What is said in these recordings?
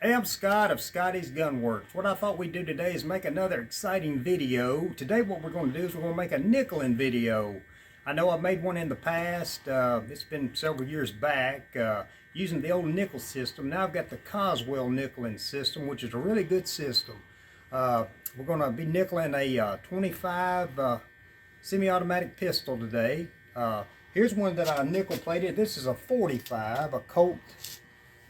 Hey, I'm Scott of Scotty's Gunworks. What I thought we'd do today is make another exciting video. Today what we're going to do is we're going to make a nickeling video. I know I've made one in the past. It's been several years back using the old nickel system. Now I've got the Coswell nickeling system, which is a really good system. We're going to be nickeling a 25 semi-automatic pistol today. Here's one that I nickel plated. This is a 45, a Colt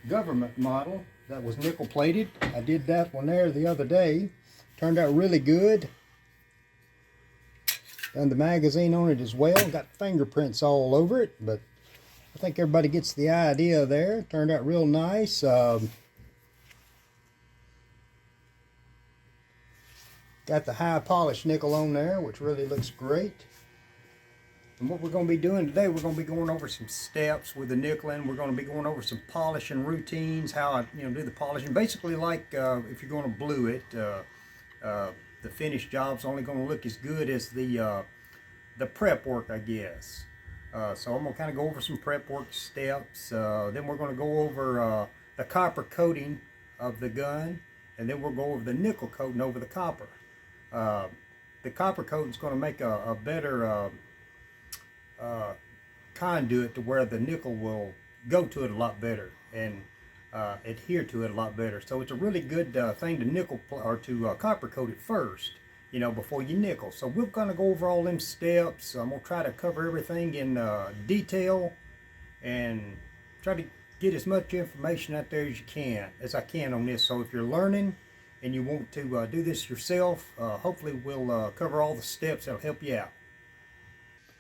government model that was nickel plated. I did that one there the other day. Turned out really good. Done the magazine on it as well. Got fingerprints all over it, but I think everybody gets the idea there. Turned out real nice. Got the high polished nickel on there, which really looks great. And what we're going to be doing today, we're going to be going over some steps with the nickeling. We're going to be going over some polishing routines, how I do the polishing. Basically, like if you're going to blue it, the finished job's only going to look as good as the prep work, I guess. So I'm going to kind of go over some prep work steps. Then we're going to go over the copper coating of the gun, and then we'll go over the nickel coating over the copper. The copper coating is going to make a better conduit to where the nickel will go to it a lot better and adhere to it a lot better. So it's a really good thing to nickel or to copper coat it first, before you nickel. So we're going to go over all them steps. I'm going to try to cover everything in detail and try to get as much information out there as I can on this. So if you're learning and you want to do this yourself, hopefully we'll cover all the steps that'll help you out.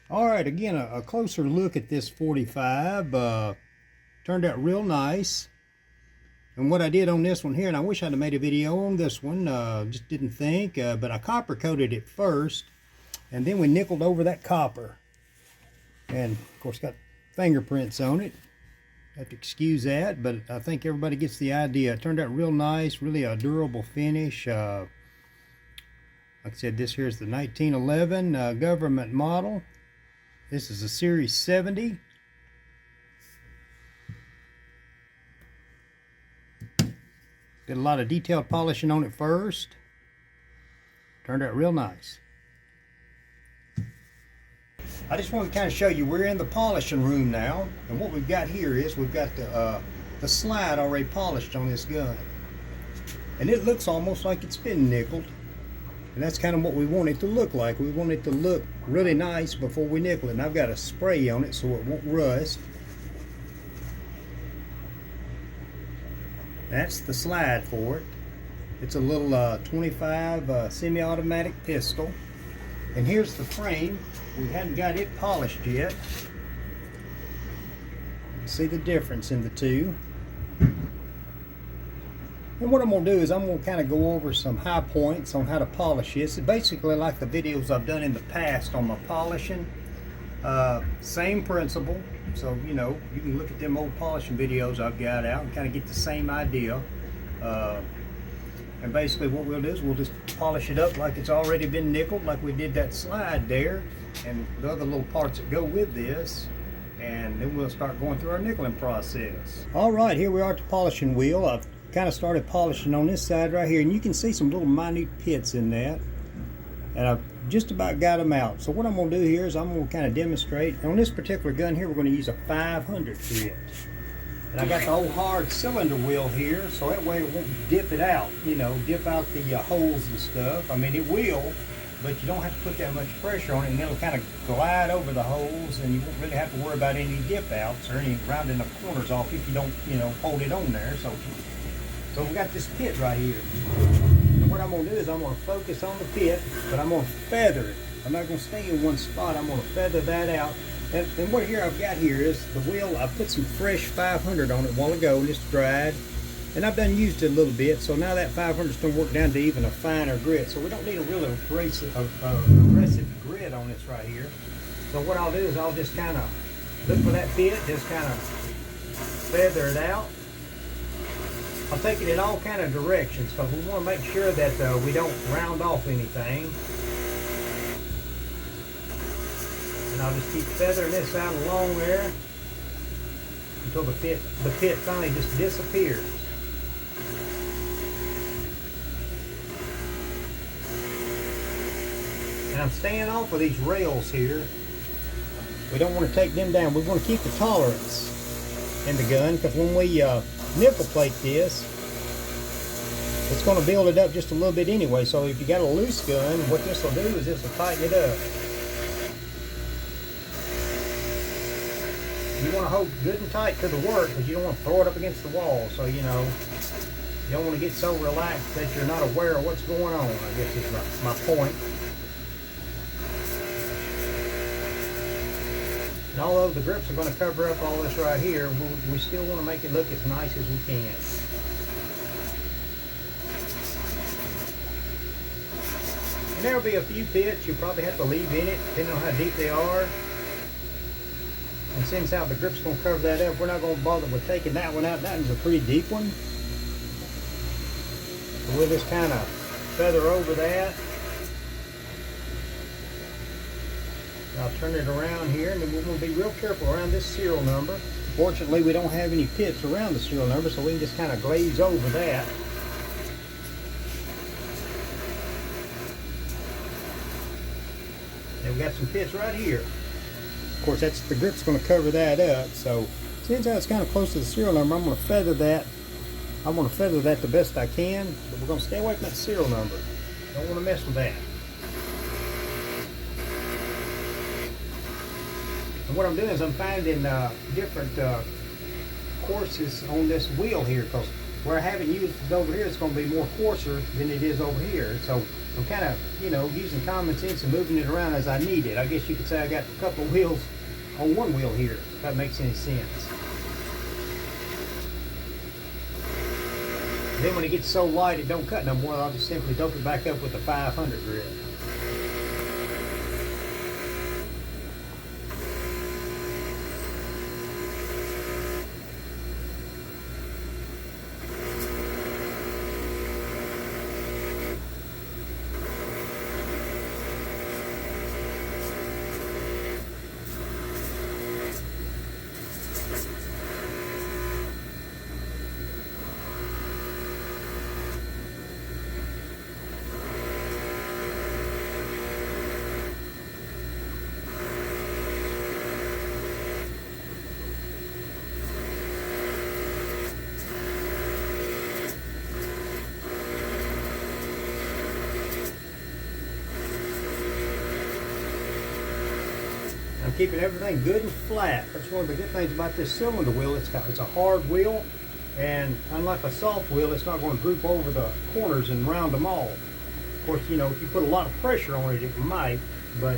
Alright, again, a closer look at this 45. Turned out real nice. And what I did on this one here, and I wish I'd have made a video on this one, just didn't think, but I copper coated it first, and then we nickeled over that copper. And, of course, got fingerprints on it. Have to excuse that, but I think everybody gets the idea. It turned out real nice, really a durable finish. Like I said, this here is the 1911 government model. This is a Series 70. Did a lot of detailed polishing on it first. Turned out real nice. I just want to kind of show you, we're in the polishing room now, and what we've got here is we've got the slide already polished on this gun. And it looks almost like it's been nickeled. And that's kind of what we want it to look like. We want it to look really nice before we nickel it. And I've got a spray on it so it won't rust. That's the slide for it. It's a little 25 semi-automatic pistol. And here's the frame. We hadn't got it polished yet. See the difference in the two. And what I'm going to do is I'm going to kind of go over some high points on how to polish this. It's basically like the videos I've done in the past on my polishing. Same principle. So, you can look at them old polishing videos I've got out and kind of get the same idea. And basically what we'll do is we'll just polish it up like it's already been nickeled, like we did that slide there, and the other little parts that go with this. And then we'll start going through our nickeling process. Alright, here we are at the polishing wheel. I've kind of started polishing on this side right here, and you can see some little minute pits in that, and I've just about got them out. So what I'm going to do here is I'm going to kind of demonstrate. On this particular gun here, we're going to use a 500 grit, and I got the old hard cylinder wheel here, so that way it won't dip it out, dip out the holes and stuff. I mean, it will, but you don't have to put that much pressure on it, and it'll kind of glide over the holes, and you won't really have to worry about any dip outs or any rounding the corners off if you don't, hold it on there. So we got this pit right here. And what I'm going to do is I'm going to focus on the pit, but I'm going to feather it. I'm not going to stay in one spot. I'm going to feather that out. And what I've got here is the wheel. I put some fresh 500 on it a while ago, and it's dried. And I've done used it a little bit, so now that 500 is going to work down to even a finer grit. So we don't need a really aggressive grit on this right here. So what I'll do is I'll just kind of look for that pit, just kind of feather it out. I'll take it in all kind of directions because we want to make sure that we don't round off anything. And I'll just keep feathering this out along there until the pit finally just disappears. And I'm staying off of these rails here. We don't want to take them down. We want to keep the tolerance in the gun, because when we nickel plate this, it's going to build it up just a little bit anyway. So if you got a loose gun, what this will do is this will tighten it up. You want to hold good and tight to the work, because you don't want to throw it up against the wall. So, you know, you don't want to get so relaxed that you're not aware of what's going on, I guess is my point. And although the grips are going to cover up all this right here, we still want to make it look as nice as we can. And there will be a few pits you probably have to leave in it, depending on how deep they are. And since how the grip's going to cover that up, we're not going to bother with taking that one out. That one's a pretty deep one. So we'll just kind of feather over that. I'll turn it around here, and then we're going to be real careful around this serial number. Fortunately, we don't have any pits around the serial number, so we can just kind of glaze over that. And we got some pits right here. Of course, that's the grip's going to cover that up. So since it's kind of close to the serial number, I'm going to feather that. I want to feather that the best I can, but we're going to stay away from that serial number. Don't want to mess with that. And what I'm doing is I'm finding different courses on this wheel here, because where I haven't used it over here, it's going to be more coarser than it is over here. So I'm kind of, you know, using common sense and moving it around as I need it. I guess you could say I got a couple of wheels on one wheel here, if that makes any sense. Then when it gets so light it don't cut no more, I'll just simply dope it back up with a 500 grit. I'm keeping everything good and flat. That's one of the good things about this cylinder wheel. It's a hard wheel, and unlike a soft wheel, it's not going to droop over the corners and round them all. Of course, you know, if you put a lot of pressure on it, it might, but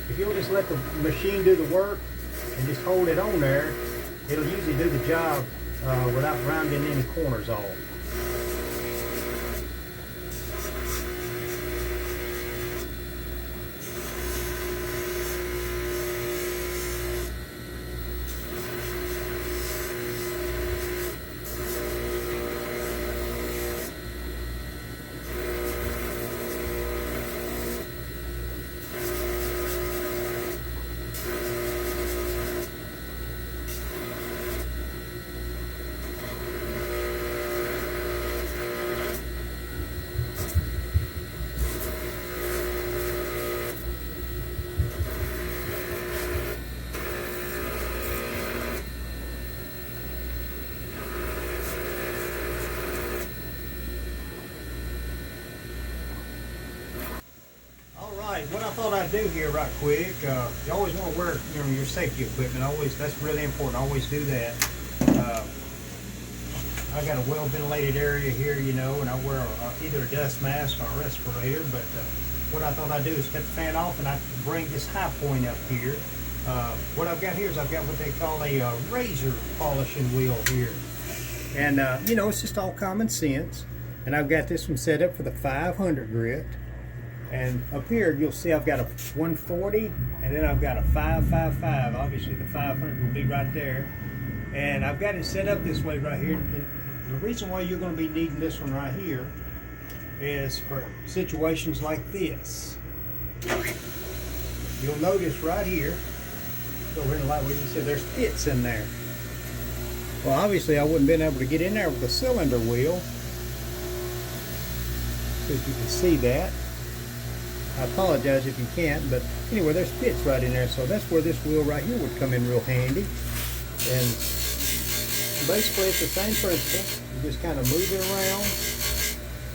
if you'll just let the machine do the work and just hold it on there, it'll usually do the job without rounding any corners off. What I thought I'd do here right quick, you always want to wear, you know, your safety equipment. Always, that's really important. Always do that. I got a well ventilated area here, you know, and I wear either a dust mask or a respirator. But what I thought I'd do is cut the fan off, and I bring this high point up here. What I've got here is I've got what they call a razor polishing wheel here, and you know, it's just all common sense. And I've got this one set up for the 500 grit. And up here, you'll see I've got a 140, and then I've got a 555. Obviously, the 500 will be right there. And I've got it set up this way right here. And the reason why you're going to be needing this one right here is for situations like this. You'll notice right here, over in the light where you said there's pits in there. Well, obviously, I wouldn't have been able to get in there with a cylinder wheel. So if you can see that. I apologize if you can't, but anyway, there's pits right in there, so that's where this wheel right here would come in real handy. And basically it's the same principle. You just kind of move it around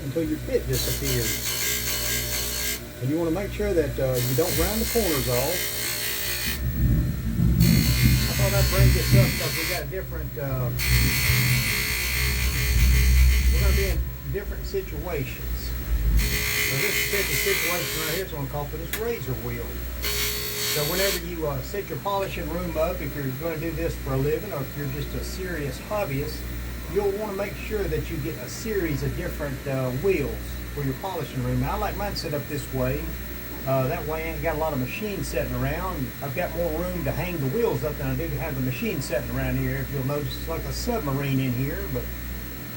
until your pit disappears. And you want to make sure that you don't round the corners off. I thought I'd bring this up because we got different, we're going to be in different situations. So this particular situation right here is what I'm calling for this razor wheel. So whenever you set your polishing room up, if you're going to do this for a living or if you're just a serious hobbyist, you'll want to make sure that you get a series of different wheels for your polishing room. Now, I like mine set up this way. That way I ain't got a lot of machines sitting around. I've got more room to hang the wheels up than I do to have the machine sitting around here. If you'll notice, it's like a submarine in here, but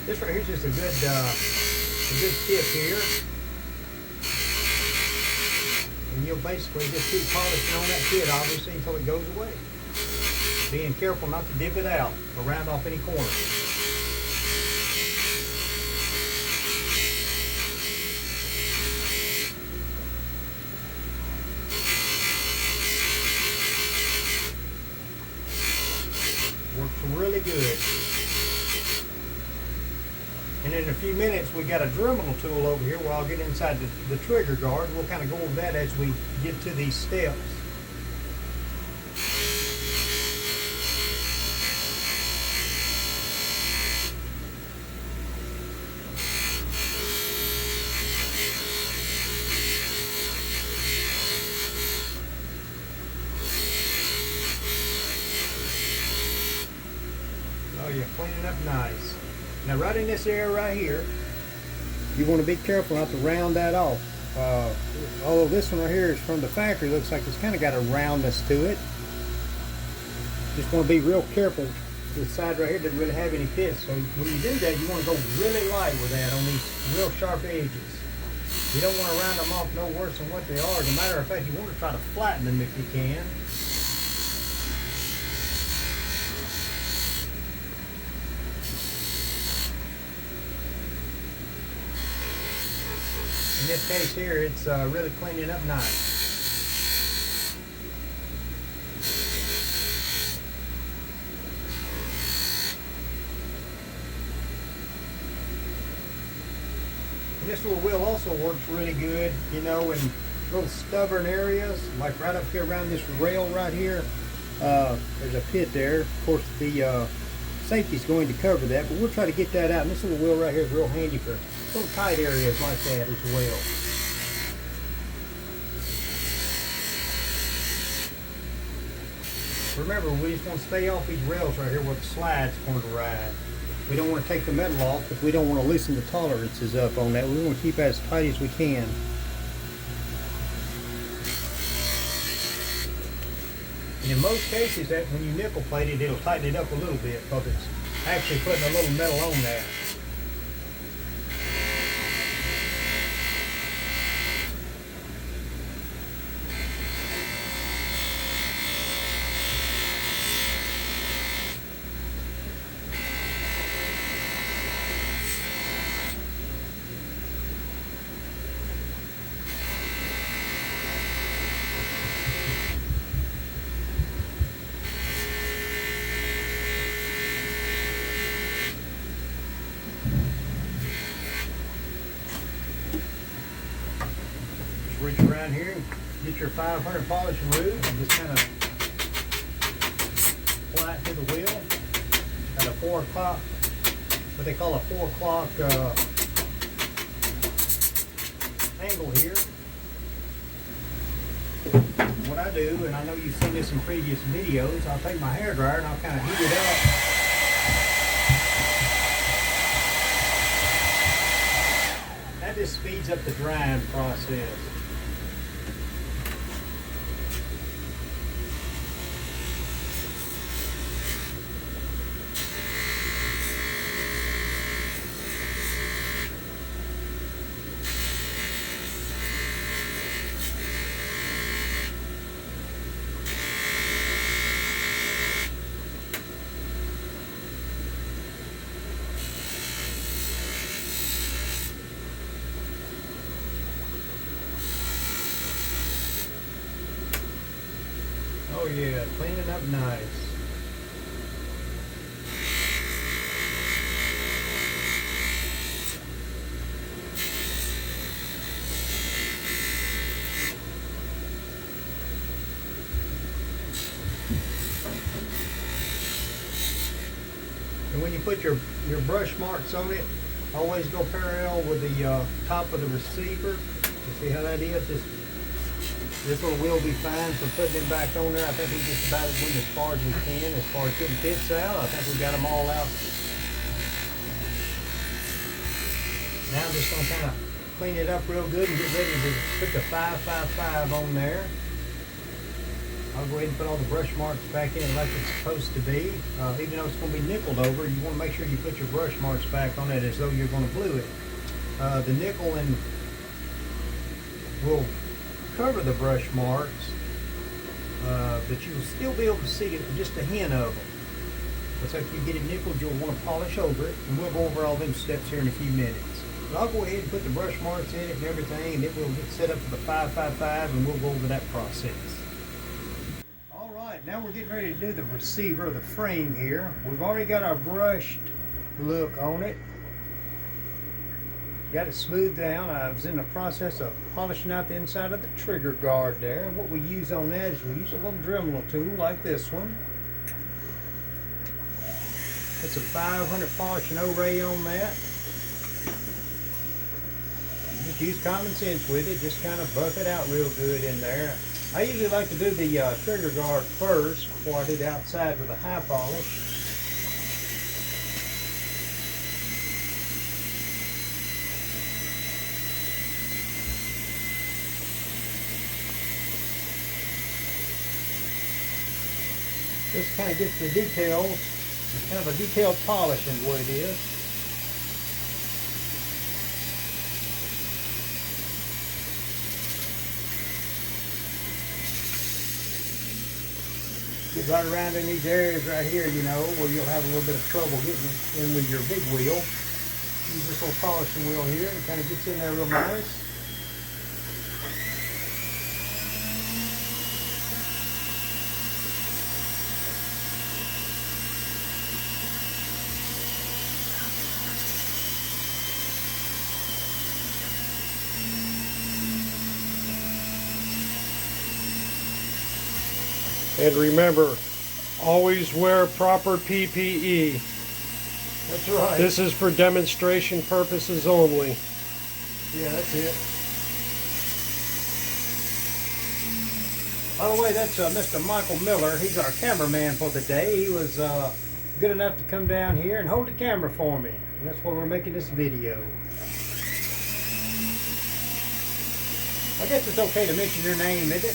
this right here is just a good tip here. And you'll basically just keep polishing on that pit, obviously, until it goes away. Being careful not to dip it out or round off any corners. Works really good. And in a few minutes, we got a Dremel tool over here where I'll get inside the trigger guard. We'll kind of go over that as we get to these steps. Oh, you're cleaning up nice. Now, right in this area right here, you want to be careful not to round that off. Although this one right here is from the factory, looks like it's kind of got a roundness to it. Just want to be real careful. This side right here doesn't really have any pits, so when you do that, you want to go really light with that on these real sharp edges. You don't want to round them off no worse than what they are. As a matter of fact, you want to try to flatten them if you can. In this case here, it's really cleaning up nice. And this little wheel also works really good, you know, in little stubborn areas, like right up here around this rail right here. There's a pit there. Of course, the safety is going to cover that, but we'll try to get that out. And this little wheel right here is real handy for little tight areas like that as well. Remember, we just want to stay off these rails right here where the slide's going to ride. We don't want to take the metal off, but we don't want to loosen the tolerances up on that. We want to keep that as tight as we can. And in most cases, that when you nickel plate it, it'll tighten it up a little bit because it's actually putting a little metal on there. Reach around here and get your 500 polishing root and just kind of apply it to the wheel at a 4 o'clock, what they call a 4 o'clock angle here. What I do, and I know you've seen this in previous videos, I'll take my hairdryer and I'll kind of heat it up. That just speeds up the drying process. Oh yeah, clean it up nice. And when you put your brush marks on it, always go parallel with the top of the receiver. You see how that is? This one will be fine for putting it back on there. I think we just about went as far as we can, as far as getting bits out. I think we got them all out. Now I'm just going to kind of clean it up real good and get ready to put the 555 on there. I'll go ahead and put all the brush marks back in like it's supposed to be. Even though it's going to be nickeled over, you want to make sure you put your brush marks back on it as though you're going to glue it. The nickeling will cover the brush marks, but you'll still be able to see just a hint of them. Looks like if you get it nickeled, you'll want to polish over it, and we'll go over all them steps here in a few minutes. But I'll go ahead and put the brush marks in it and everything, and it will get set up for the 555, and we'll go over that process. Alright, now we're getting ready to do the receiver, the frame here. We've already got our brushed look on it. Got it smoothed down. I was in the process of polishing out the inside of the trigger guard there. And what we use on that is we use a little Dremel tool like this one. It's a 500 polish and O-ray on that. Just use common sense with it. Just kind of buff it out real good in there. I usually like to do the trigger guard first before I do the outside with a high polish. This kind of gets the details. It's kind of a detailed polishing is what it is. Get right around in these areas right here, you know, where you'll have a little bit of trouble getting in with your big wheel. Use this little polishing wheel here, and it kind of gets in there real nice. And remember, always wear proper PPE. That's right. This is for demonstration purposes only. Yeah, that's it. By the way, that's Mr. Michael Miller. He's our cameraman for the day. He was good enough to come down here and hold the camera for me. And that's why we're making this video. I guess it's okay to mention your name, isn't it?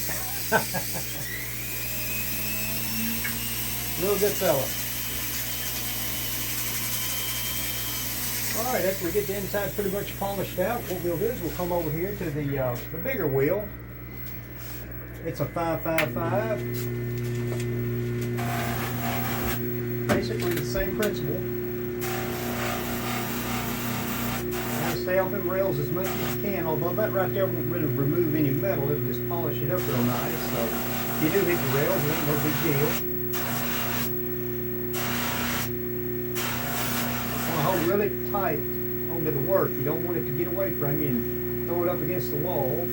Real good fella. Alright, after we get the inside pretty much polished out, what we'll do is we'll come over here to the bigger wheel. It's a 555. Basically the same principle. Now stay off them rails as much as you can, although that right there won't really remove any metal, it'll just polish it up real nice. So if you do hit the rails, it ain't no big deal. Hold really tight onto the work. You don't want it to get away from you and throw it up against the wall.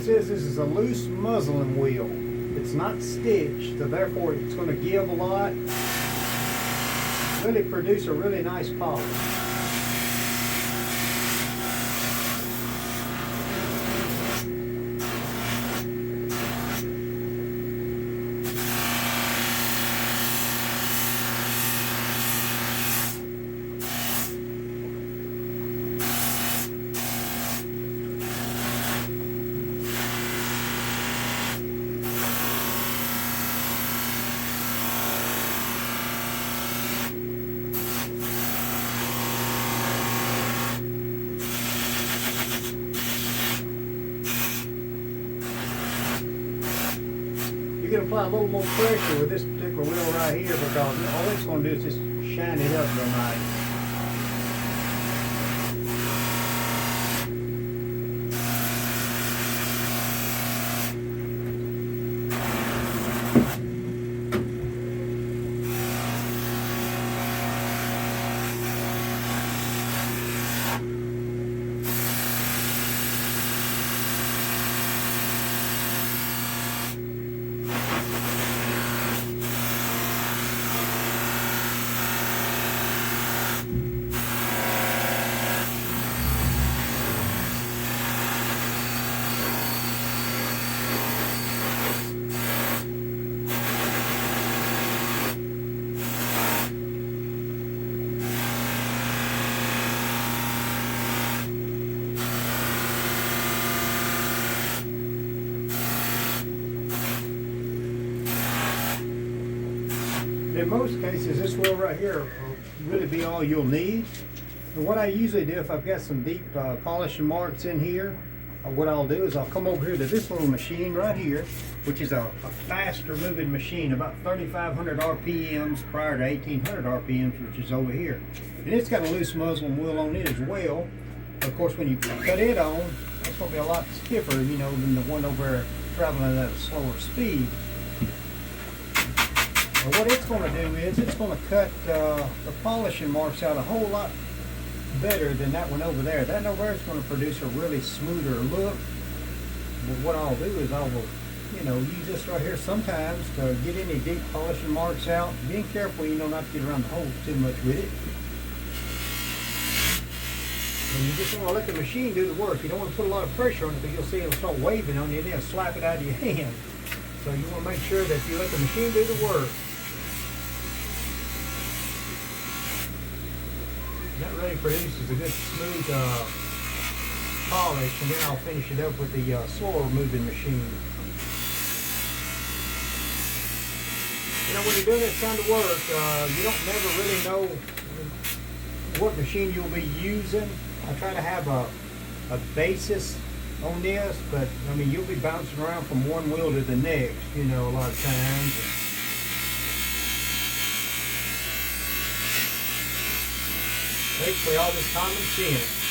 This is a loose muslin wheel. It's not stitched, so therefore it's going to give a lot. Really produce a really nice polish. apply a little more pressure with this particular wheel right here, because all it's going to do is just shine it up real nice. In most cases, this wheel right here will really be all you'll need. And what I usually do, if I've got some deep polishing marks in here, what I'll do is I'll come over here to this little machine right here, which is a faster moving machine, about 3,500 RPMs prior to 1,800 RPMs, which is over here. And it's got a loose muslin wheel on it as well. Of course, when you cut it on, it's going to be a lot stiffer, you know, than the one over there traveling at a slower speed. And what it's going to do is it's going to cut the polishing marks out a whole lot better than that one over there. That one over there is going to produce a really smoother look. But what I'll do is I will, you know, use this right here sometimes to get any deep polishing marks out. Being careful, you know, not to get around the holes too much with it. And you just want to let the machine do the work. You don't want to put a lot of pressure on it, because you'll see it'll start waving on you and then slap it out of your hand. So you want to make sure that you let the machine do the work. That really produces a good smooth polish, and then I'll finish it up with the slower moving machine. You know, when you're doing this kind of work, you don't never really know what machine you'll be using. I try to have a basis on this, but I mean, you'll be bouncing around from one wheel to the next, you know, a lot of times. Basically all this common sense.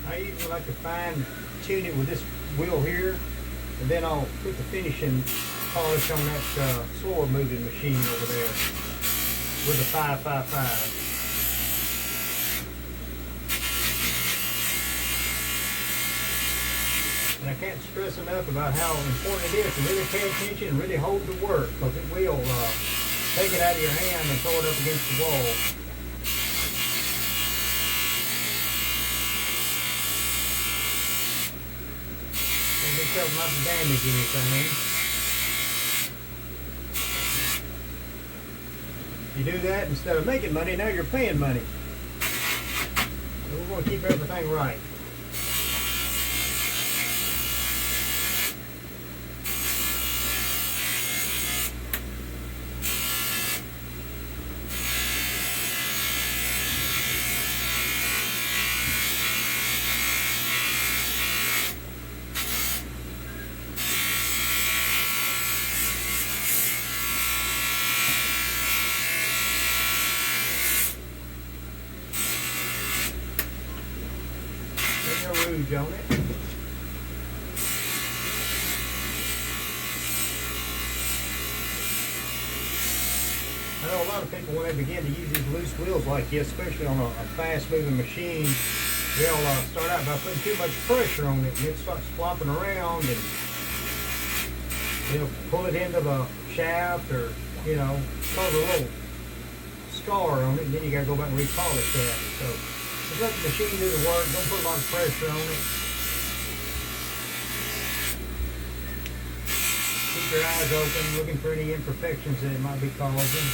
I usually like to fine tune it with this wheel here, and then I'll put the finishing polish on that slower moving machine over there with a 555. And I can't stress enough about how important it is to really pay attention and really hold the work, because it will take it out of your hand and throw it up against the wall. Be careful not to damage anything. You do that, instead of making money, now you're paying money. So we're going to keep everything right. Rouge on it. I know a lot of people, when they begin to use these loose wheels like this, especially on a fast moving machine, they'll start out by putting too much pressure on it, and it starts flopping around, and they'll pull it into the shaft, or, you know, cause a little scar on it, and then you gotta go back and repolish that. So just let the machine do the work. Don't put a lot of pressure on it. Keep your eyes open, looking for any imperfections that it might be causing.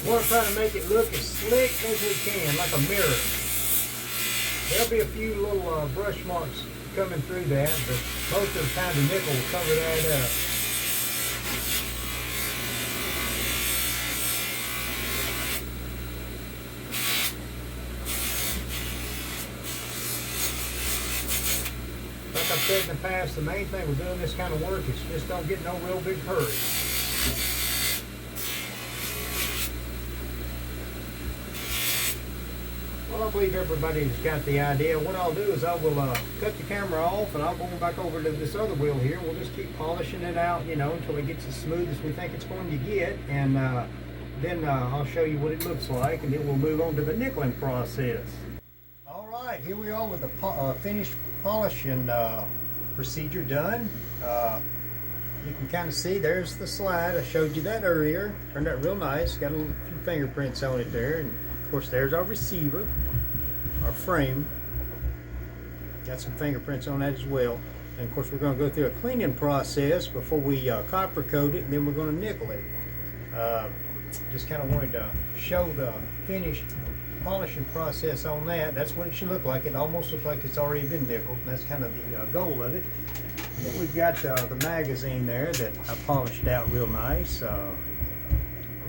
We're trying to make it look as slick as we can, like a mirror. There'll be a few little brush marks coming through that, but most of the time the nickel will cover that up. Like I've said in the past, the main thing with doing this kind of work is just don't get in no real big hurry. Well, I believe everybody's got the idea. What I'll do is I will cut the camera off and I'll go back over to this other wheel here. We'll just keep polishing it out, you know, until it gets as smooth as we think it's going to get. And then I'll show you what it looks like, and then we'll move on to the nickeling process. All right, here we are with the finished polishing procedure done. You can kind of see there's the slide. I showed you that earlier. Turned out real nice. Got a few fingerprints on it there. And of course, there's our receiver, our frame. Got some fingerprints on that as well. And of course, we're going to go through a cleaning process before we copper coat it, and then we're going to nickel it. Just kind of wanted to show the finished polishing process on that. That's what it should look like. It almost looks like it's already been nickeled, and that's kind of the goal of it. Then we've got the magazine there that I polished out real nice.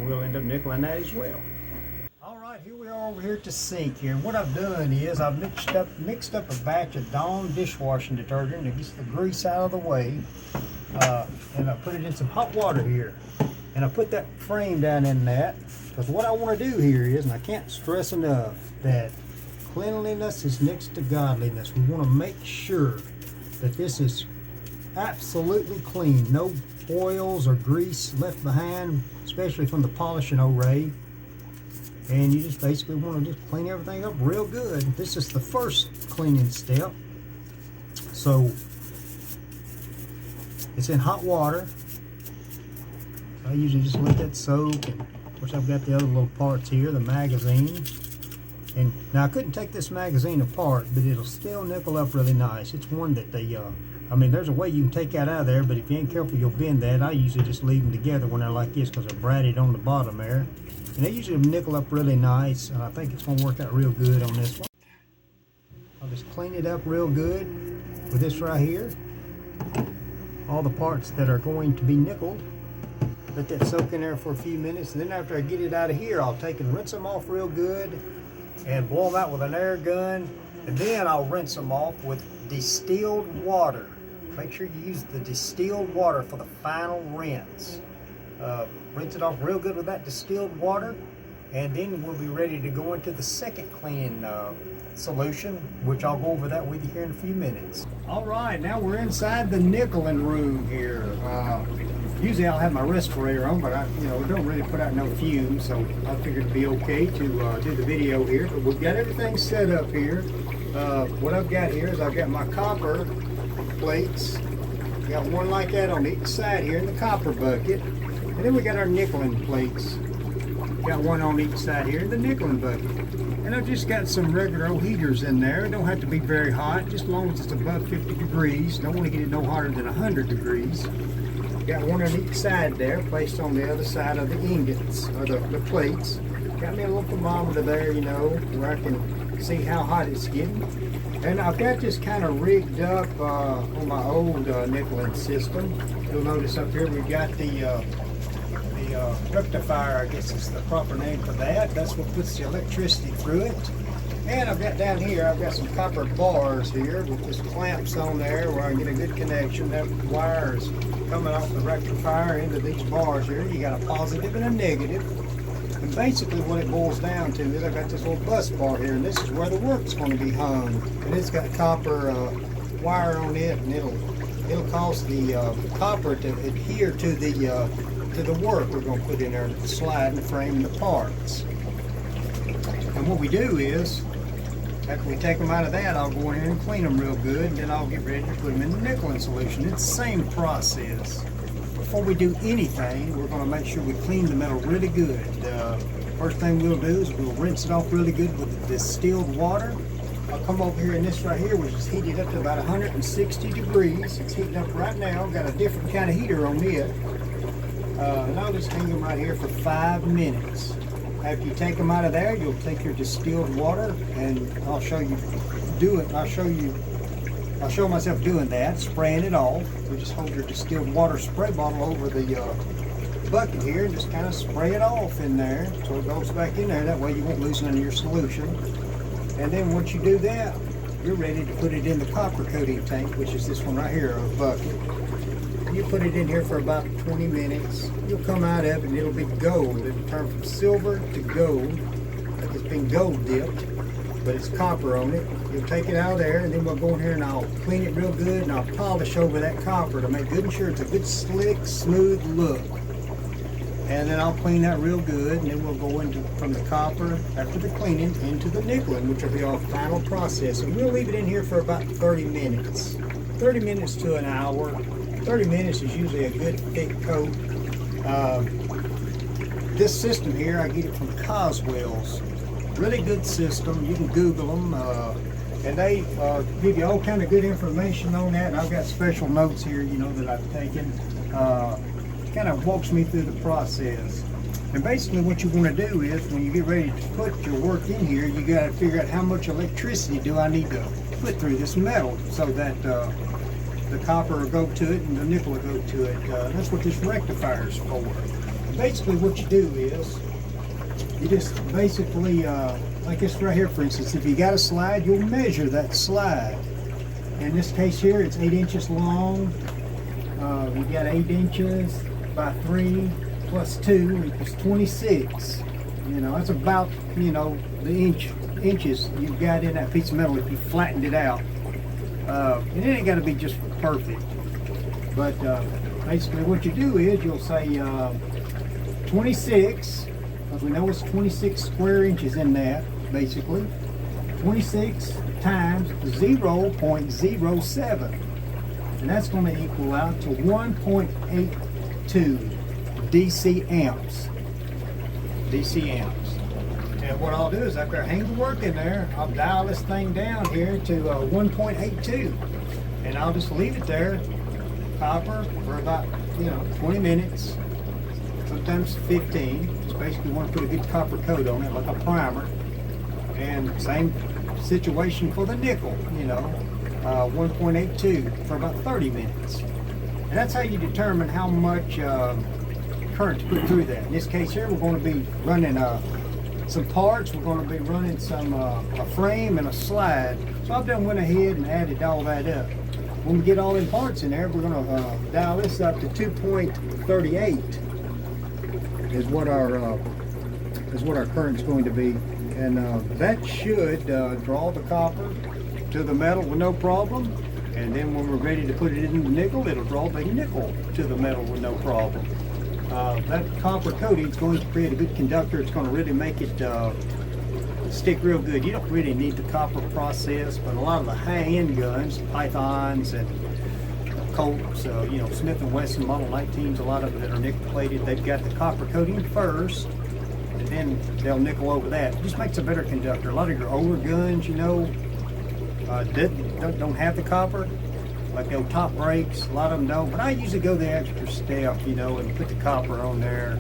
We'll end up nickeling that as well. All right, here we are over here at the sink here. What I've done is I've mixed up a batch of Dawn dishwashing detergent that gets the grease out of the way, and I put it in some hot water here. And I put that frame down in that, because what I want to do here is, and I can't stress enough, that cleanliness is next to godliness. We want to make sure that this is absolutely clean. No oils or grease left behind, especially from the polishing array. And you just basically want to just clean everything up real good. This is the first cleaning step. So it's in hot water. I usually just let that soak, and of course I've got the other little parts here, the magazine. And now I couldn't take this magazine apart, but it'll still nickel up really nice. It's one that they, I mean, there's a way you can take that out of there, but if you ain't careful, you'll bend that. I usually just leave them together when they're like this, because they're braided on the bottom there. And they usually nickel up really nice, and I think it's going to work out real good on this one. I'll just clean it up real good with this right here. All the parts that are going to be nickeled. Let that soak in there for a few minutes, and then after I get it out of here, I'll take and rinse them off real good and blow them out with an air gun, and then I'll rinse them off with distilled water. Make sure you use the distilled water for the final rinse. Rinse it off real good with that distilled water, and then we'll be ready to go into the second cleaning solution, which I'll go over that with you here in a few minutes. All right, now we're inside the nickeling room here. Usually I'll have my respirator on, but I don't really put out no fumes, so I figured it'd be okay to do the video here. But we've got everything set up here. What I've got here is I've got my copper plates. Got one like that on each side here in the copper bucket. And then we got our nickeling plates. Got one on each side here in the nickeling bucket. And I've just got some regular old heaters in there. It don't have to be very hot, just as long as it's above 50 degrees. Don't want to get it no hotter than 100 degrees. Got one on each side there, placed on the other side of the ingots, or the plates. Got me a little thermometer there, where I can see how hot it's getting. And I've got this kind of rigged up on my old nickeling system. You'll notice up here we've got the rectifier, I guess is the proper name for that. That's what puts the electricity through it. And I've got down here, I've got some copper bars here with just clamps on there where I can get a good connection. That wire is coming off the rectifier into these bars here. You got a positive and a negative. And basically what it boils down to is I've got this little bus bar here, and this is where the work's going to be hung. And it's got copper wire on it, and it'll cause the copper to adhere to the work we're going to put in there, the slide and the frame and the parts. And what we do is, after we take them out of that, I'll go in here and clean them real good, and then I'll get ready to put them in the nickeling solution. It's the same process. Before we do anything, we're going to make sure we clean the metal really good. First thing we'll do is we'll rinse it off really good with the distilled water. I'll come over here in this right here, which is heated up to about 160 degrees. It's heating up right now. Got a different kind of heater on it. And I'll just hang them right here for 5 minutes. after you take them out of there, you'll take your distilled water, and I'll show you do it. I'll show myself doing that, spraying it off. You just hold your distilled water spray bottle over the bucket here and just kind of spray it off in there so it goes back in there. That way you won't lose none of your solution. And then once you do that, you're ready to put it in the copper coating tank, which is this one right here, a bucket. You put it in here for about 20 minutes. You'll come out of it and it'll be gold. It'll turn from silver to gold, like it's been gold dipped, but it's copper on it. You'll take it out of there, and then we'll go in here and I'll clean it real good, and I'll polish over that copper to make good sure it's a good slick, smooth look. And then I'll clean that real good, and then we'll go into from the copper after the cleaning into the nickeling, which will be our final process. And we'll leave it in here for about 30 minutes. 30 minutes to an hour. 30 minutes is usually a good thick coat. This system here, I get it from Coswell's. Really good system. You can Google them, and they give you all kind of good information on that. And I've got special notes here, you know, that I've taken. Kind of walks me through the process. And basically what you want to do is when you get ready to put your work in here, you got to figure out how much electricity do I need to put through this metal so that the copper will go to it and the nickel will go to it. That's what this rectifier is for. Basically what you do is you just basically, like this right here for instance, if you got a slide, you'll measure that slide. In this case here, it's 8 inches long. You got 8 inches by 3 plus 2 equals 26. You know, that's about, you know, the inches you've got in that piece of metal if you flattened it out. And it ain't got to be just perfect. But basically what you do is you'll say 26, because we know it's 26 square inches in that, basically. 26 times 0.07. And that's going to equal out to 1.82 DC amps. DC amps. And what I'll do is after I hang the work in there, I'll dial this thing down here to 1.82. And I'll just leave it there, copper, for about, you know, 20 minutes, sometimes 15. Just basically want to put a good copper coat on it, like a primer. And same situation for the nickel, you know. 1.82 for about 30 minutes. And that's how you determine how much current to put through that. In this case here, we're going to be running some parts. We're going to be running some a frame and a slide. So I've done went ahead and added all that up. When we get all the parts in there, we're going to dial this up to 2.38 is what our current's going to be. And that should draw the copper to the metal with no problem, and then when we're ready to put it in the nickel, it'll draw the nickel to the metal with no problem. That copper coating is going to create a good conductor. It's going to really make it stick real good. You don't really need the copper process, but a lot of the high-end guns, Pythons and Colts, you know, Smith & Wesson Model 19s, a lot of them that are nickel plated, they've got the copper coating first, and then they'll nickel over that. It just makes a better conductor. A lot of your older guns, you know, don't have the copper, like the old top brakes. A lot of them don't, but I usually go the extra step, you know, and put the copper on there.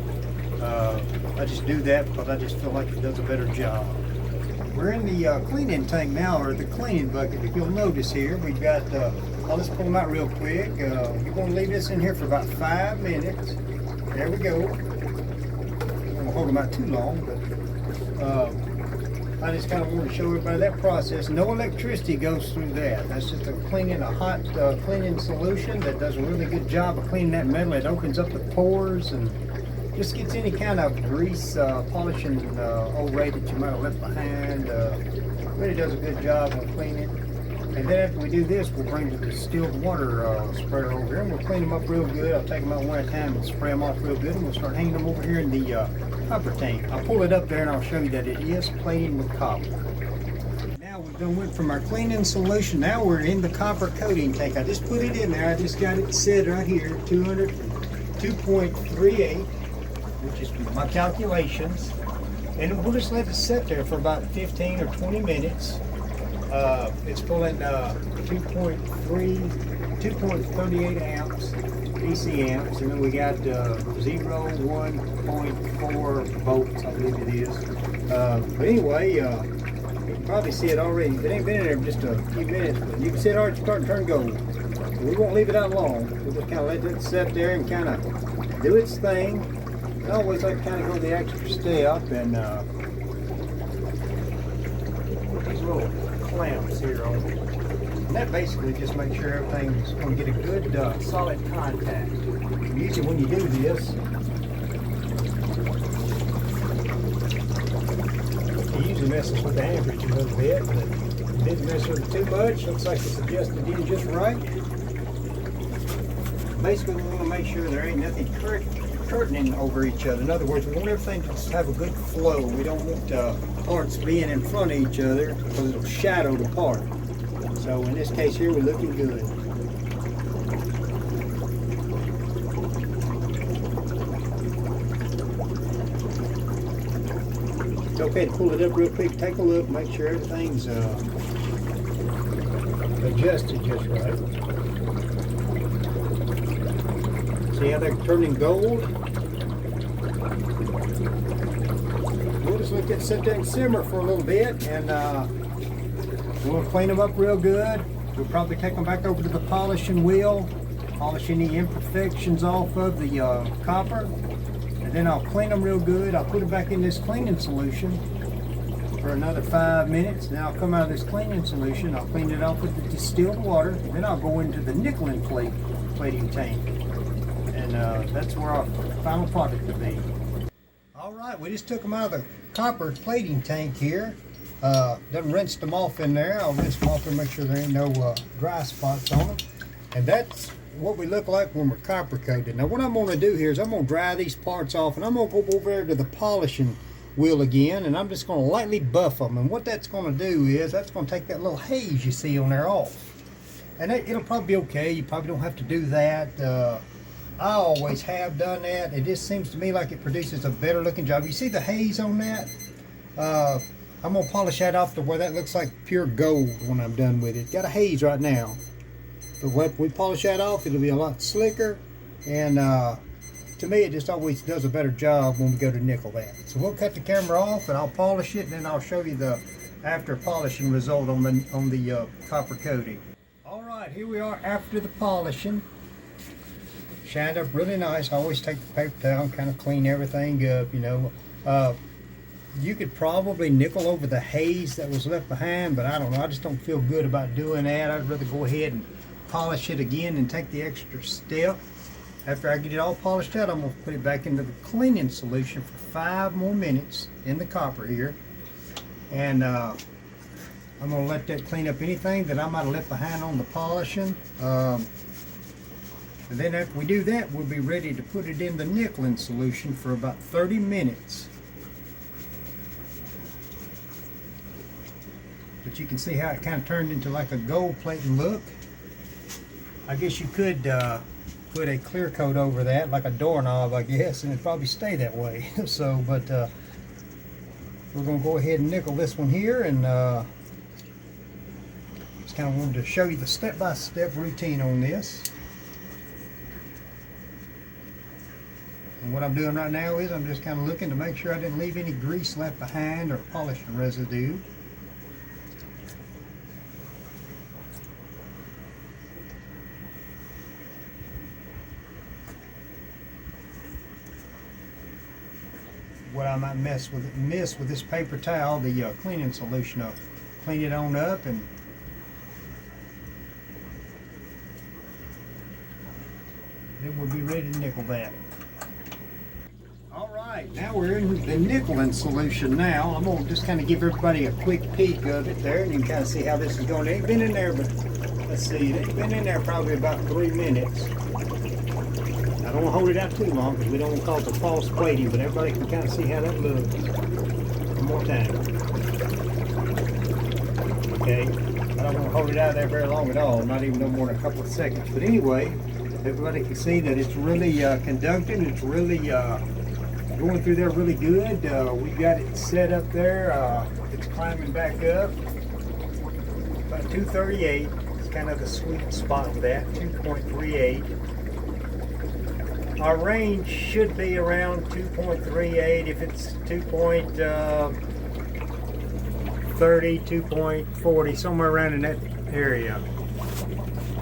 I just do that because I just feel like it does a better job. We're in the cleaning tank now, or the cleaning bucket. If you'll notice here, we've got, I'll just pull them out real quick. You're going to leave this in here for about 5 minutes. There we go. I don't hold them out too long, but I just kind of want to show everybody that process. No electricity goes through that. That's just a hot cleaning solution that does a really good job of cleaning that metal. It opens up the pores and just gets any kind of grease, polishing old ray that you might have left behind. Really does a good job on cleaning. And then after we do this, we'll bring the distilled water sprayer over here and we'll clean them up real good. I'll take them out one at a time and spray them off real good, and we'll start hanging them over here in the copper tank. I'll pull it up there and I'll show you that it is plating with copper. Now we've done went from our cleaning solution. Now we're in the copper coating tank. I just put it in there. I just got it set right here, 202.38, which is my calculations. And we'll just let it sit there for about 15 or 20 minutes. It's pulling 2.38 amps. DC amps, and then we got 1.4 volts, I believe it is. But anyway, you can probably see it already. It ain't been in there just a few minutes, but you can see it already starting to turn gold. But we won't leave it out long. We'll just kind of let it sit there and kind of do its thing. I always like to kind of go the extra step and put these little clamps here on it. And that basically just makes sure everything's going to get a good solid contact. And usually when you do this, it usually messes with the amperage a little bit, but it didn't mess with it too much. Looks like it's adjusted in just right. Basically, we want to make sure there ain't nothing curtaining over each other. In other words, we want everything to just have a good flow. We don't want parts being in front of each other because it'll shadow the part. So in this case here, we're looking good. It's okay to pull it up real quick, take a look, make sure everything's adjusted just right. See how they're turning gold? We'll just let it sit there and simmer for a little bit, and we'll clean them up real good. We'll probably take them back over to the polishing wheel, polish any imperfections off of the copper, and then I'll clean them real good. I'll put them back in this cleaning solution for another 5 minutes. Then I'll come out of this cleaning solution, I'll clean it off with the distilled water, and then I'll go into the nickel plating tank. And that's where our final product will be. All right, we just took them out of the copper plating tank here. Done rinsed them off in there. I'll rinse them off and make sure there ain't no dry spots on them. And that's what we look like when we're copper coated. Now what I'm going to do here is I'm going to dry these parts off, and I'm going to go over there to the polishing wheel again, and I'm just going to lightly buff them. And what that's going to do is that's going to take that little haze you see on there off. And it'll probably be okay. You probably don't have to do that. I always have done that. It just seems to me like it produces a better looking job. You see the haze on that? I'm going to polish that off to where that looks like pure gold when I'm done with it. Got a haze right now. But when we polish that off, it'll be a lot slicker. And to me, it just always does a better job when we go to nickel that. So we'll cut the camera off and I'll polish it, and then I'll show you the after polishing result on the copper coating. All right, here we are after the polishing. Shined up really nice. I always take the paper towel and kind of clean everything up, you know. You could probably nickel over the haze that was left behind, but I don't know. I just don't feel good about doing that. I'd rather go ahead and polish it again and take the extra step. After I get it all polished out, I'm going to put it back into the cleaning solution for 5 more minutes in the copper here. And I'm going to let that clean up anything that I might have left behind on the polishing. And then after we do that, we'll be ready to put it in the nickeling solution for about 30 minutes. But you can see how it kind of turned into like a gold plating look. I guess you could put a clear coat over that, like a doorknob, I guess, and it'd probably stay that way. So, but we're going to go ahead and nickel this one here, and just kind of wanted to show you the step-by-step routine on this. And what I'm doing right now is I'm just kind of looking to make sure I didn't leave any grease left behind or polishing residue. What I might miss with this paper towel, the cleaning solution, I'll clean it on up, and then we'll be ready to nickel that. Alright, now we're in the nickeling solution now. I'm going to just kind of give everybody a quick peek of it there, and you can kind of see how this is going. It ain't been in there, but let's see, it's been in there probably about 3 minutes. I don't want to hold it out too long because we don't want to cause a false plating, but everybody can kind of see how that looks. One more time. Okay, I don't want to hold it out there very long at all, not even no more than a couple of seconds. But anyway, everybody can see that it's really conducting, it's really going through there really good. We got it set up there, it's climbing back up. About 238, it's kind of the sweet spot for that, 2.38. Our range should be around 2.38. If it's 2.30, 2.40, somewhere around in that area.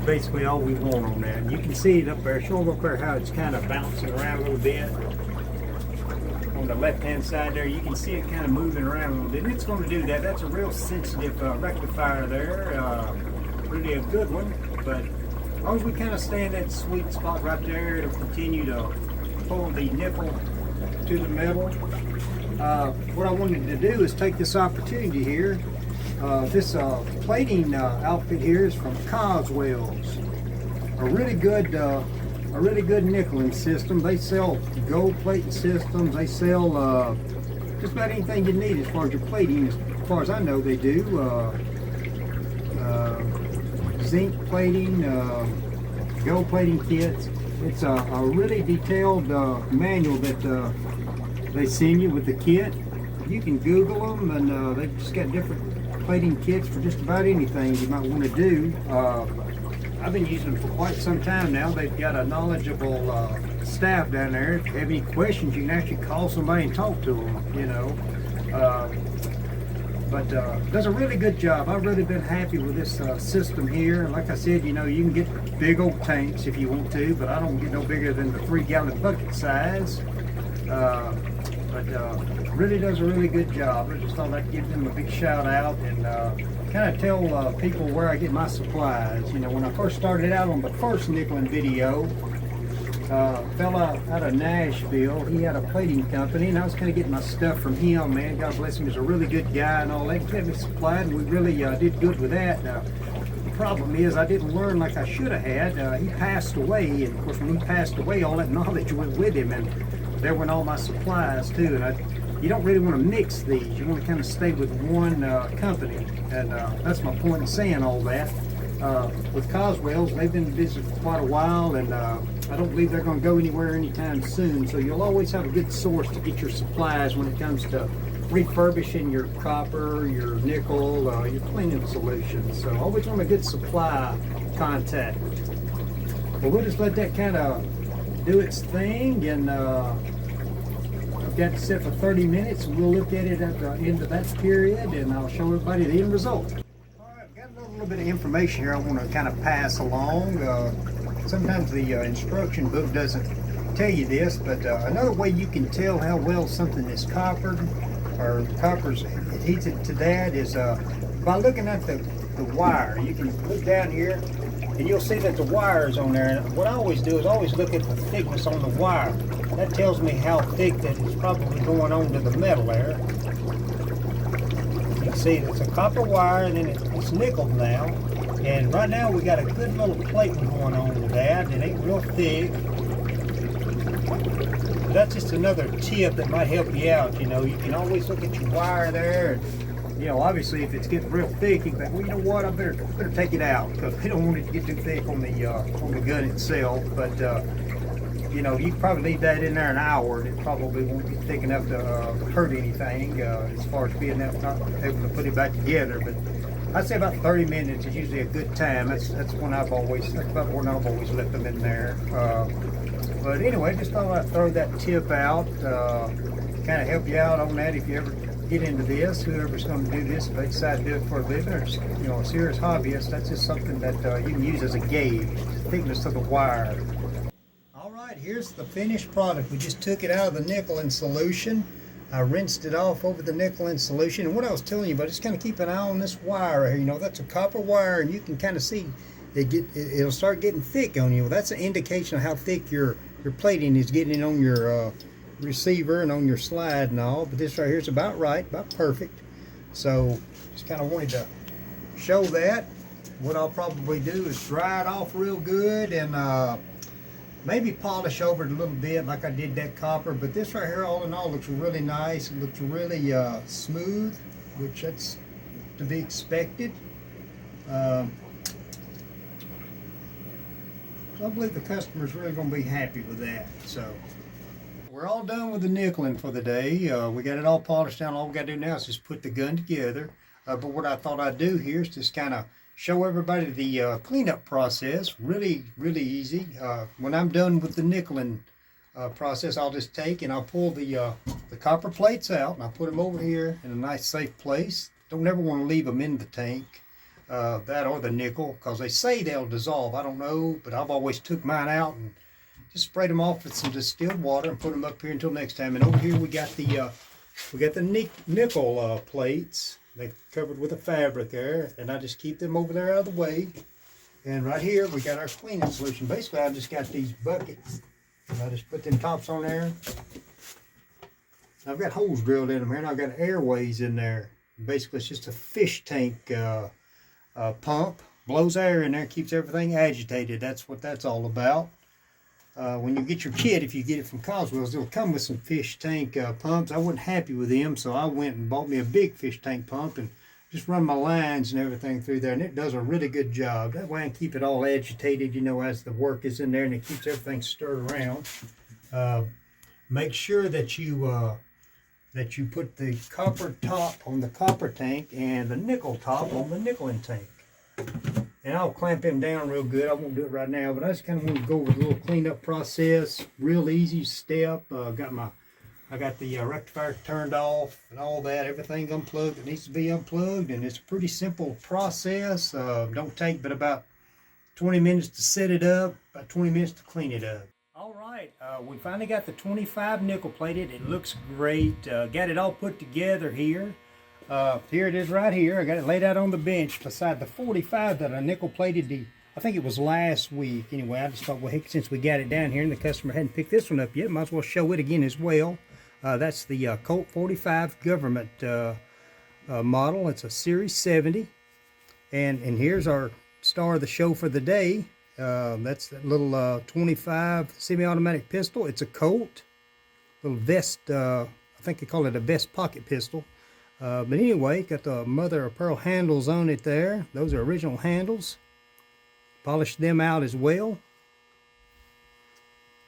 Basically all we want on that. And you can see it up there, show them up there how it's kind of bouncing around a little bit. On the left hand side there, you can see it kind of moving around a little bit. And it's going to do that. That's a real sensitive rectifier there. Really a good one. But as long as we kind of stay in that sweet spot right there, it'll continue to pull the nickel to the metal. What I wanted to do is take this opportunity here. This plating outfit here is from Coswell's. A really good nickeling system. They sell gold plating systems. They sell just about anything you need as far as your plating. As far as I know, they do. Zinc plating, gold plating kits. It's a really detailed manual that they send you with the kit. You can Google them, and they've just got different plating kits for just about anything you might want to do. I've been using them for quite some time now. They've got a knowledgeable staff down there. If you have any questions, you can actually call somebody and talk to them, you know. But does a really good job. I've really been happy with this system here. Like I said, you know, you can get big old tanks if you want to, but I don't get no bigger than the 3-gallon bucket size. But really does a really good job. I just thought I'd give them a big shout out and kind of tell people where I get my supplies. You know, when I first started out on the first nickeling video, fella out of Nashville, he had a plating company, and I was kind of getting my stuff from him, man. God bless him, he's a really good guy and all that. He kept me supplied, and we really did good with that. The problem is I didn't learn like I should have had. He passed away, and of course when he passed away, all that knowledge went with him, and there went all my supplies too. And you don't really want to mix these. You want to kind of stay with one company, and that's my point in saying all that. With Coswell's, they've been busy for quite a while, and I don't believe they're going to go anywhere anytime soon. So you'll always have a good source to get your supplies when it comes to refurbishing your copper, your nickel, your cleaning solutions. So always want a good supply contact. But we'll just let that kind of do its thing, and I've got it set for 30 minutes. We'll look at it at the end of that period, and I'll show everybody the end result. I've got a little bit of information here I want to kind of pass along. Sometimes the instruction book doesn't tell you this, but another way you can tell how well something is coppered or the copper's adhesive to that is by looking at the wire. You can look down here and you'll see that the wire is on there. And what I always do is always look at the thickness on the wire. That tells me how thick that is probably going on to the metal there. You can see it's a copper wire, and then it's nickeled now. And right now we got a good little plating going on with that. It ain't real thick. But that's just another tip that might help you out. You know, you can always look at your wire there. And, you know, obviously if it's getting real thick, you can think, well, you know what, I better take it out, because we don't want it to get too thick on the gun itself. But you know, you can probably leave that in there an hour, and it probably won't be thick enough to hurt anything as far as being not able to put it back together. But I'd say about 30 minutes is usually a good time. That's about when I've always let them in there. But anyway, just thought I'd throw that tip out, kind of help you out on that if you ever get into this. Whoever's going to do this, if they decide to do it for a living, or you know, a serious hobbyist, that's just something that you can use as a gauge, the thickness of the wire. All right, here's the finished product. We just took it out of the nickel in solution. I rinsed it off over the nickel in solution, and what I was telling you about, just kind of keep an eye on this wire here. You know, that's a copper wire, and you can kind of see it'll start getting thick on you. Well, that's an indication of how thick your plating is getting on your receiver and on your slide and all. But this right here is about right, about perfect. So just kind of wanted to show that. What I'll probably do is dry it off real good and maybe polish over it a little bit like I did that copper. But this right here, all in all, looks really nice. It looks really smooth, which that's to be expected. I believe the customer's really going to be happy with that. So we're all done with the nickeling for the day. We got it all polished down. All we got to do now is just put the gun together. But what I thought I'd do here is just kind of show everybody the cleanup process. Really, really easy. When I'm done with the nickeling process, I'll just take and I'll pull the copper plates out and I'll put them over here in a nice safe place. Don't ever want to leave them in the tank, that or the nickel, because they say they'll dissolve. I don't know, but I've always took mine out and just sprayed them off with some distilled water and put them up here until next time. And over here we got the nickel plates. They're covered with a fabric there, and I just keep them over there out of the way. And right here we got our cleaning solution. Basically, I just got these buckets. And I just put them tops on there. I've got holes drilled in them here, and I've got airways in there. Basically, it's just a fish tank pump. Blows air in there, keeps everything agitated. That's what that's all about. When you get your kit, if you get it from Coswell's, it'll come with some fish tank pumps. I wasn't happy with them, so I went and bought me a big fish tank pump and just run my lines and everything through there, and it does a really good job. That way I can keep it all agitated, you know, as the work is in there, and it keeps everything stirred around. Make sure that you put the copper top on the copper tank and the nickel top on the nickeling tank. And I'll clamp them down real good. I won't do it right now, but I just kind of want to go over the little cleanup process. Real easy step. I got the rectifier turned off and all that. Everything unplugged that needs to be unplugged, and it's a pretty simple process. Don't take but about 20 minutes to set it up, about 20 minutes to clean it up. All right, we finally got the 25 nickel plated. It looks great. Got it all put together here. Here it is right here. I got it laid out on the bench beside the 45 that I nickel plated I think it was last week. Anyway, I just thought, well, heck, since we got it down here and the customer hadn't picked this one up yet, might as well show it again as well. That's the Colt 45 government model. It's a Series 70. And here's our star of the show for the day. That's that little 25 semi-automatic pistol. It's a Colt. Little vest, I think they call it a vest pocket pistol. But anyway, got the mother of pearl handles on it there. Those are original handles. Polished them out as well.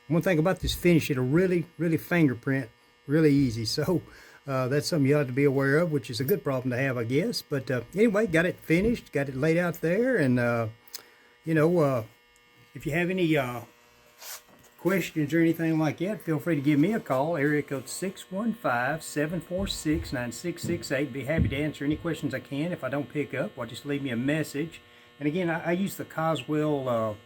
One thing about this finish, it'll really fingerprint really easy. So that's something you ought to be aware of, which is a good problem to have, I guess. But anyway, got it finished, got it laid out there. And, you know, if you have any questions or anything like that, feel free to give me a call. Area code 615-746-9668. Be happy to answer any questions I can. If I don't pick up, well, just leave me a message. And again, I use the Coswell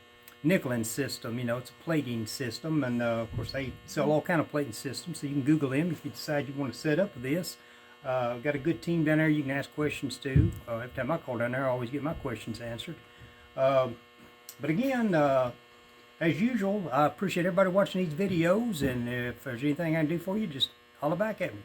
nickeling system. You know, it's a plating system, and of course they sell all kind of plating systems, so you can Google them if you decide you want to set up this. Got a good team down there you can ask questions to. Every time I call down there, I always get my questions answered. But again, as usual, I appreciate everybody watching these videos, and if there's anything I can do for you, just holler back at me.